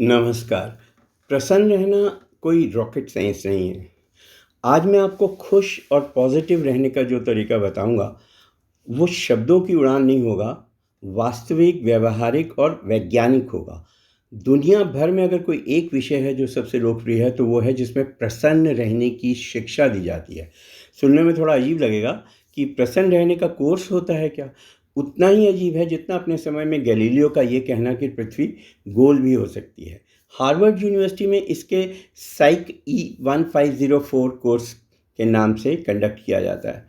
नमस्कार। प्रसन्न रहना कोई रॉकेट साइंस नहीं है। आज मैं आपको खुश और पॉजिटिव रहने का जो तरीका बताऊँगा, वो शब्दों की उड़ान नहीं होगा, वास्तविक, व्यावहारिक और वैज्ञानिक होगा। दुनिया भर में अगर कोई एक विषय है जो सबसे लोकप्रिय है, तो वो है जिसमें प्रसन्न रहने की शिक्षा दी जाती है। सुनने में थोड़ा अजीब लगेगा कि प्रसन्न रहने का कोर्स होता है क्या? उतना ही अजीब है जितना अपने समय में गैलीलियो का ये कहना कि पृथ्वी गोल भी हो सकती है। हार्वर्ड यूनिवर्सिटी में इसके साइक E1504 कोर्स के नाम से कंडक्ट किया जाता है।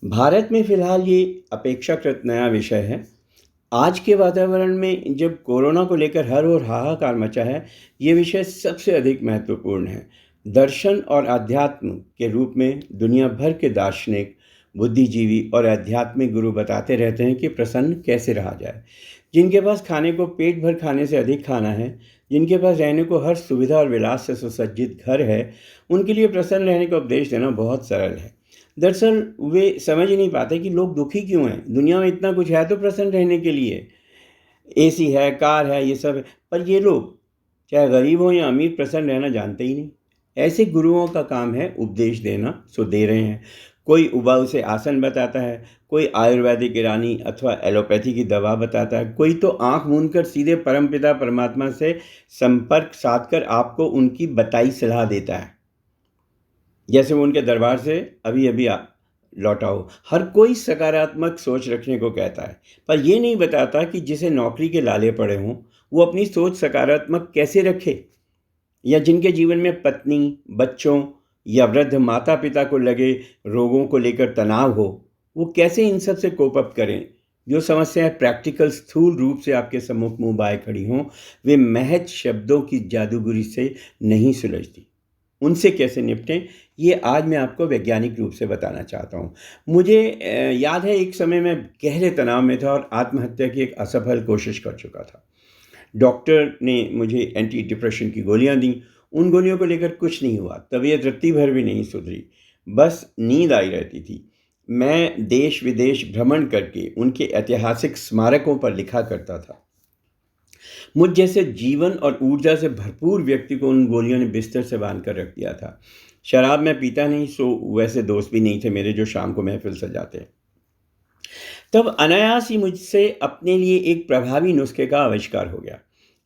भारत में फ़िलहाल ये अपेक्षाकृत नया विषय है। आज के वातावरण में जब कोरोना को लेकर हर ओर हाहाकार मचा है, ये विषय सबसे अधिक महत्वपूर्ण है। दर्शन और अध्यात्म के रूप में दुनिया भर के दार्शनिक, बुद्धिजीवी और आध्यात्मिक गुरु बताते रहते हैं कि प्रसन्न कैसे रहा जाए। जिनके पास खाने को पेट भर खाने से अधिक खाना है, जिनके पास रहने को हर सुविधा और विलास से सुसज्जित घर है, उनके लिए प्रसन्न रहने का उपदेश देना बहुत सरल है। दरअसल वे समझ ही नहीं पाते कि लोग दुखी क्यों हैं। दुनिया में इतना कुछ है तो प्रसन्न रहने के लिए। एसी है, कार है, ये सब है। पर ये लोग, चाहे गरीब हो या अमीर, प्रसन्न रहना जानते ही नहीं। ऐसे गुरुओं का काम है उपदेश देना, सो दे रहे हैं। कोई उबाऊ से आसन बताता है, कोई आयुर्वेदिक ईरानी अथवा एलोपैथी की दवा बताता है, कोई तो आँख मूंदकर सीधे परमपिता परमात्मा से संपर्क साधकर आपको उनकी बताई सलाह देता है। जैसे वो उनके दरबार से अभी-अभी लौटा हो। हर कोई सकारात्मक सोच रखने को कहता है, पर ये नहीं बताता कि जिसे नौकरी के लाले पड़े हों, वो अपनी सोच सकारात्मक कैसे रखे? या जिनके जीवन में पत्नी, बच्चों या वृद्ध माता-पिता को लगे रोगों को लेकर तनाव हो, वो कैसे इन सब से कोप अप करें? जो समस्याएँ प्रैक्टिकल स्थूल रूप से आपके सम्मुख मुँह आए खड़ी हों, वे महज शब्दों की जादूगरी से नहीं सुलझती। उनसे कैसे निपटें, ये आज मैं आपको वैज्ञानिक रूप से बताना चाहता हूँ। मुझे याद है, एक समय मैं गहरे तनाव में था और आत्महत्या की एक असफल कोशिश कर चुका था। डॉक्टर ने मुझे एंटी डिप्रेशन की गोलियाँ दी। उन गोलियों को लेकर कुछ नहीं हुआ, तबीयत रत्ती भर भी नहीं सुधरी, बस नींद आई रहती थी। मैं देश-विदेश भ्रमण करके उनके ऐतिहासिक स्मारकों पर लिखा करता था। मुझ जैसे जीवन और ऊर्जा से भरपूर व्यक्ति को उन गोलियों ने बिस्तर से बांध कर रख दिया था। शराब मैं पीता नहीं, सो वैसे दोस्त भी नहीं थे मेरे जो शाम को महफ़िल सजाते। तब अनायास ही मुझसे अपने लिए एक प्रभावी नुस्खे का आविष्कार हो गया।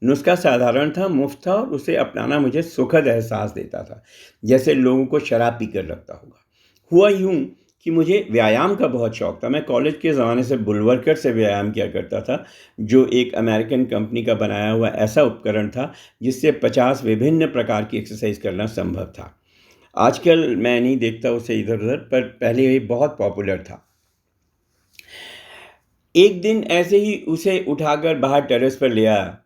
नुस्खा साधारण था, मुफ्त था और उसे अपनाना मुझे सुखद एहसास देता था, जैसे लोगों को शराब पीकर लगता होगा। हुआ यूँ कि मुझे व्यायाम का बहुत शौक था। मैं कॉलेज के ज़माने से बुलवर्कर से व्यायाम किया करता था, जो एक अमेरिकन कंपनी का बनाया हुआ ऐसा उपकरण था, जिससे 50 विभिन्न प्रकार की एक्सरसाइज करना संभव था। आजकल मैं नहीं देखता उसे इधर-उधर, पर पहले ये बहुत पॉपुलर था। एक दिन ऐसे ही उसे उठाकर बाहर टेरेस पर ले आया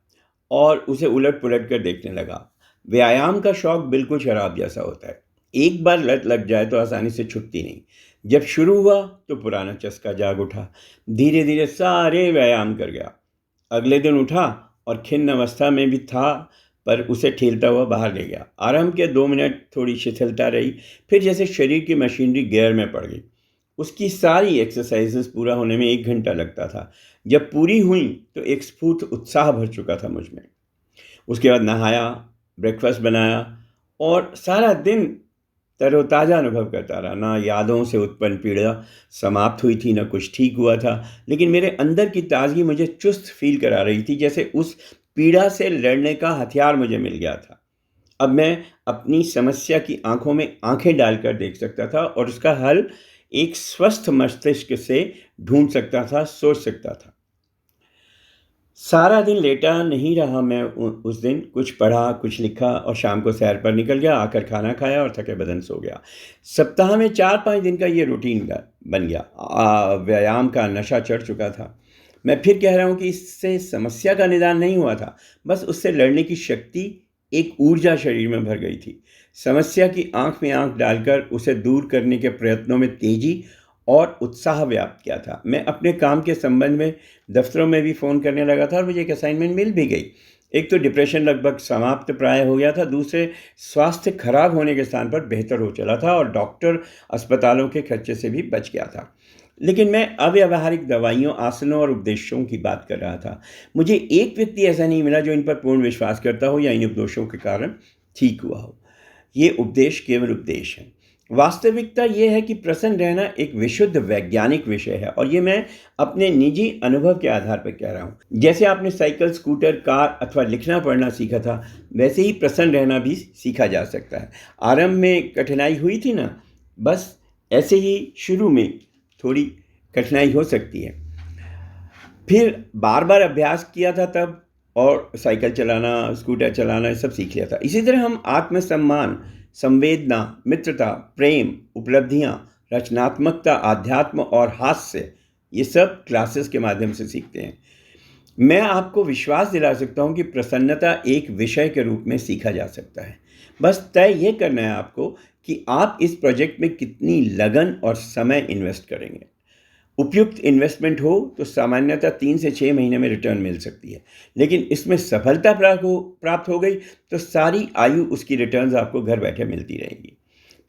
और उसे उलट-पुलट कर देखने लगा। व्यायाम का शौक बिल्कुल शराब जैसा होता है। एक बार लत लग जाए तो आसानी से छूटती नहीं। जब शुरू हुआ तो पुराना चस्का जाग उठा। धीरे-धीरे सारे व्यायाम कर गया। अगले दिन उठा और खिन्न अवस्था में भी था, पर उसे ठेलता हुआ बाहर ले गया। आराम के 2 मिनट थोड़ी शिथिलता रही, फिर जैसे शरीर की मशीनरी गियर में पड़ गई। उसकी सारी एक्सरसाइज़ेस पूरा होने में 1 घंटा लगता था। जब पूरी हुई तो एक स्फूर्त उत्साह भर चुका था मुझ में। उसके बाद नहाया, ब्रेकफ़ास्ट बनाया और सारा दिन तरोताज़ा अनुभव करता रहा। ना यादों से उत्पन्न पीड़ा समाप्त हुई थी, ना कुछ ठीक हुआ था, लेकिन मेरे अंदर की ताज़गी मुझे चुस्त फ़ील करा रही थी, जैसे उस पीड़ा से लड़ने का हथियार मुझे मिल गया था। अब मैं अपनी समस्या की आँखों में आँखें डालकर देख सकता था और उसका हल एक स्वस्थ मस्तिष्क से ढूँढ सकता था, सोच सकता था। सारा दिन लेटा नहीं रहा मैं उस दिन, कुछ पढ़ा, कुछ लिखा और शाम को सैर पर निकल गया, आकर खाना खाया और थके बदन सो गया। सप्ताह में 4-5 दिन का ये रूटीन बन गया। व्यायाम का नशा चढ़ चुका था। मैं फिर कह रहा हूँ कि इससे समस्या का निदान नहीं हुआ था, बस उससे लड़ने की शक्ति, एक ऊर्जा शरीर में भर गई थी। समस्या की आँख में आँख डालकर उसे दूर करने के प्रयत्नों में तेज़ी और उत्साह व्याप्त किया था। मैं अपने काम के संबंध में दफ्तरों में भी फ़ोन करने लगा था और मुझे एक असाइनमेंट मिल भी गई। एक तो डिप्रेशन लगभग समाप्त प्राय हो गया था, दूसरे स्वास्थ्य खराब होने के स्थान पर बेहतर हो चला था और डॉक्टर, अस्पतालों के खर्चे से भी बच गया था। लेकिन मैं अव्यावहारिक दवाइयों, आसनों और उपदेशों की बात कर रहा था। मुझे एक व्यक्ति ऐसा नहीं मिला जो इन पर पूर्ण विश्वास करता हो या इन उपदेशों के कारण ठीक हुआ हो। ये उपदेश केवल उपदेश हैं। वास्तविकता ये है कि प्रसन्न रहना एक विशुद्ध वैज्ञानिक विषय है, और ये मैं अपने निजी अनुभव के आधार पर कह रहा हूँ। जैसे आपने साइकिल, स्कूटर, कार अथवा लिखना पढ़ना सीखा था, वैसे ही प्रसन्न रहना भी सीखा जा सकता है। आरंभ में कठिनाई हुई थी ना, बस ऐसे ही शुरू में थोड़ी कठिनाई हो सकती है। फिर बार बार अभ्यास किया था तब, और साइकिल चलाना, स्कूटर चलाना, ये सब सीख लिया था। इसी तरह हम आत्मसम्मान, संवेदना, मित्रता, प्रेम, उपलब्धियां, रचनात्मकता, आध्यात्म और हास्य, ये सब क्लासेस के माध्यम से सीखते हैं। मैं आपको विश्वास दिला सकता हूं कि प्रसन्नता एक विषय के रूप में सीखा जा सकता है। बस तय ये करना है आपको कि आप इस प्रोजेक्ट में कितनी लगन और समय इन्वेस्ट करेंगे। उपयुक्त इन्वेस्टमेंट हो तो सामान्यतः 3 से 6 महीने में रिटर्न मिल सकती है, लेकिन इसमें सफलता प्राप्त हो गई तो सारी आयु उसकी रिटर्न्स आपको घर बैठे मिलती रहेंगी।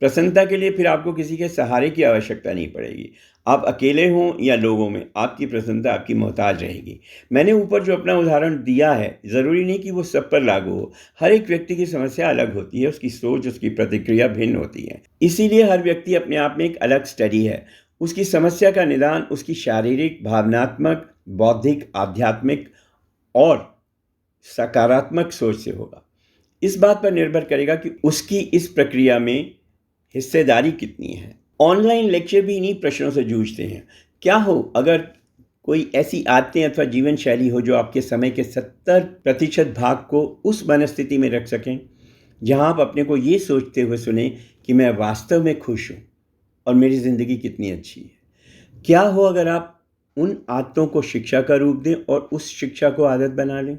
प्रसन्नता के लिए फिर आपको किसी के सहारे की आवश्यकता नहीं पड़ेगी। आप अकेले हों या लोगों में, आपकी प्रसन्नता आपकी मोहताज रहेगी। मैंने ऊपर जो अपना उदाहरण दिया है, ज़रूरी नहीं कि वो सब पर लागू हो। हर एक व्यक्ति की समस्या अलग होती है, उसकी सोच, उसकी प्रतिक्रिया भिन्न होती है। इसीलिए हर व्यक्ति अपने आप में एक अलग स्टडी है। उसकी समस्या का निदान उसकी शारीरिक, भावनात्मक, बौद्धिक, आध्यात्मिक और सकारात्मक सोच से होगा। इस बात पर निर्भर करेगा कि उसकी इस प्रक्रिया में हिस्सेदारी कितनी है। ऑनलाइन लेक्चर भी इन्हीं प्रश्नों से जूझते हैं। क्या हो अगर कोई ऐसी आदतें अथवा जीवन शैली हो जो आपके समय के 70% भाग को उस मनस्थिति में रख सकें जहां आप अपने को ये सोचते हुए सुने कि मैं वास्तव में खुश हूं और मेरी ज़िंदगी कितनी अच्छी है। क्या हो अगर आप उन आदतों को शिक्षा का रूप दें और उस शिक्षा को आदत बना लें।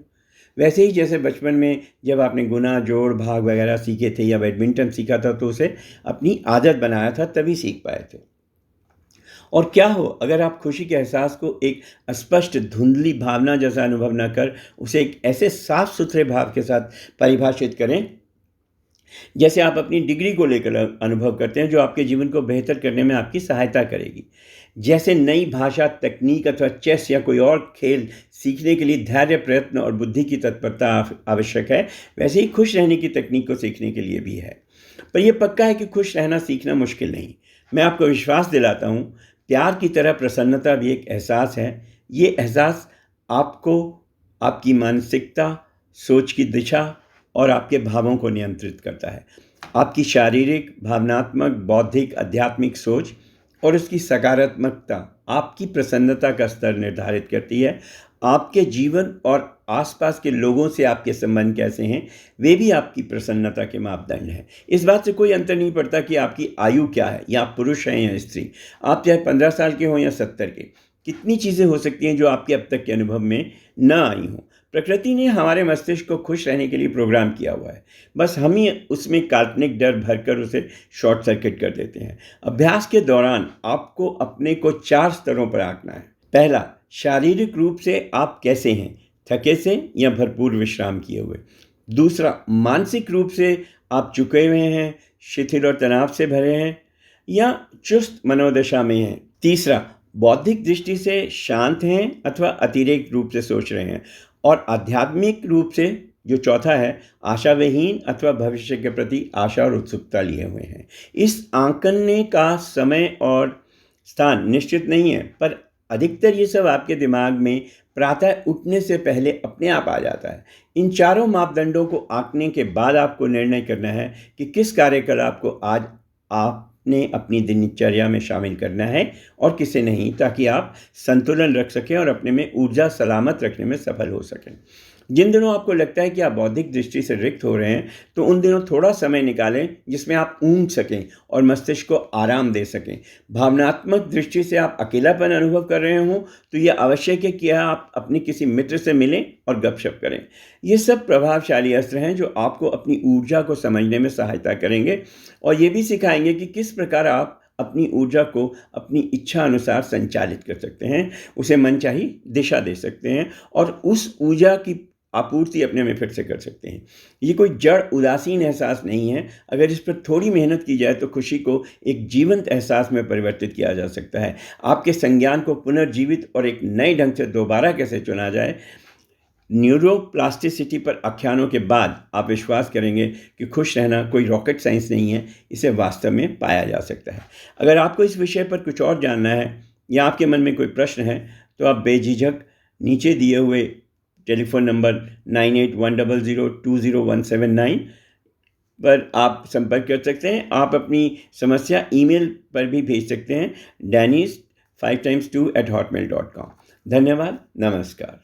वैसे ही जैसे बचपन में जब आपने गुना, जोड़, भाग वगैरह सीखे थे या बैडमिंटन सीखा था तो उसे अपनी आदत बनाया था, तभी सीख पाए थे। और क्या हो अगर आप खुशी के एहसास को एक अस्पष्ट, धुंधली भावना जैसा अनुभव न कर उसे एक ऐसे साफ सुथरे भाव के साथ परिभाषित करें जैसे आप अपनी डिग्री को लेकर अनुभव करते हैं, जो आपके जीवन को बेहतर करने में आपकी सहायता करेगी। जैसे नई भाषा, तकनीक अथवा चेस या कोई और खेल सीखने के लिए धैर्य, प्रयत्न और बुद्धि की तत्परता आवश्यक है, वैसे ही खुश रहने की तकनीक को सीखने के लिए भी है। पर यह पक्का है कि खुश रहना सीखना मुश्किल नहीं। मैं आपको विश्वास दिलाता हूँ, प्यार की तरह प्रसन्नता भी एक एहसास है। ये एहसास आपको आपकी मानसिकता, सोच की दिशा और आपके भावों को नियंत्रित करता है। आपकी शारीरिक, भावनात्मक, बौद्धिक, आध्यात्मिक सोच और उसकी सकारात्मकता आपकी प्रसन्नता का स्तर निर्धारित करती है। आपके जीवन और आसपास के लोगों से आपके संबंध कैसे हैं, वे भी आपकी प्रसन्नता के मापदंड हैं। इस बात से कोई अंतर नहीं पड़ता कि आपकी आयु क्या है, या आप पुरुष हैं या स्त्री। आप चाहे 15 साल के हों या 70 के, कितनी चीज़ें हो सकती हैं जो आपके अब तक के अनुभव में न आई हों। प्रकृति ने हमारे मस्तिष्क को खुश रहने के लिए प्रोग्राम किया हुआ है, बस हम ही उसमें काल्पनिक डर भरकर उसे शॉर्ट सर्किट कर देते हैं। अभ्यास के दौरान आपको अपने को 4 स्तरों पर आंकना है। पहला, शारीरिक रूप से आप कैसे हैं, थके से या भरपूर विश्राम किए हुए। दूसरा, मानसिक रूप से आप चुके हुए हैं, शिथिल और तनाव से भरे हैं या चुस्त मनोदशा में हैं। तीसरा, बौद्धिक दृष्टि से शांत हैं अथवा अतिरेक रूप से सोच रहे हैं। और आध्यात्मिक रूप से जो चौथा है, आशाविहीन अथवा भविष्य के प्रति आशा और उत्सुकता लिए हुए हैं। इस आंकने का समय और स्थान निश्चित नहीं है, पर अधिकतर ये सब आपके दिमाग में प्रातः उठने से पहले अपने आप आ जाता है। इन चारों मापदंडों को आंकने के बाद आपको निर्णय करना है कि किस कार्यकलाप को आज आपने अपनी दिनचर्या में शामिल करना है और किसे नहीं, ताकि आप संतुलन रख सकें और अपने में ऊर्जा सलामत रखने में सफल हो सकें। जिन दिनों आपको लगता है कि आप बौद्धिक दृष्टि से रिक्त हो रहे हैं, तो उन दिनों थोड़ा समय निकालें जिसमें आप ऊँघ सकें और मस्तिष्क को आराम दे सकें। भावनात्मक दृष्टि से आप अकेलापन अनुभव कर रहे हों, तो यह आवश्यक है कि आप अपने किसी मित्र से मिलें और गपशप करें। ये सब प्रभावशाली अस्त्र हैं जो आपको अपनी ऊर्जा को समझने में सहायता करेंगे और ये भी सिखाएंगे कि किस प्रकार आप अपनी ऊर्जा को अपनी इच्छा अनुसार संचालित कर सकते हैं, उसे मनचाही दिशा दे सकते हैं और उस ऊर्जा की आपूर्ति अपने में फिर से कर सकते हैं। ये कोई जड़ उदासीन एहसास नहीं है। अगर इस पर थोड़ी मेहनत की जाए तो खुशी को एक जीवंत एहसास में परिवर्तित किया जा सकता है। आपके संज्ञान को पुनर्जीवित और एक नए ढंग से दोबारा कैसे चुना जाए, न्यूरोप्लास्टिसिटी पर आख्यानों के बाद आप विश्वास करेंगे कि खुश रहना कोई रॉकेट साइंस नहीं है, इसे वास्तव में पाया जा सकता है। अगर आपको इस विषय पर कुछ और जानना है या आपके मन में कोई प्रश्न है तो आप बेझिझक नीचे दिए हुए टेलीफोन नंबर 9810020179 पर आप संपर्क कर सकते हैं। आप अपनी समस्या ईमेल पर भी भेज सकते हैं, danis5x2@hotmail.com। धन्यवाद, नमस्कार।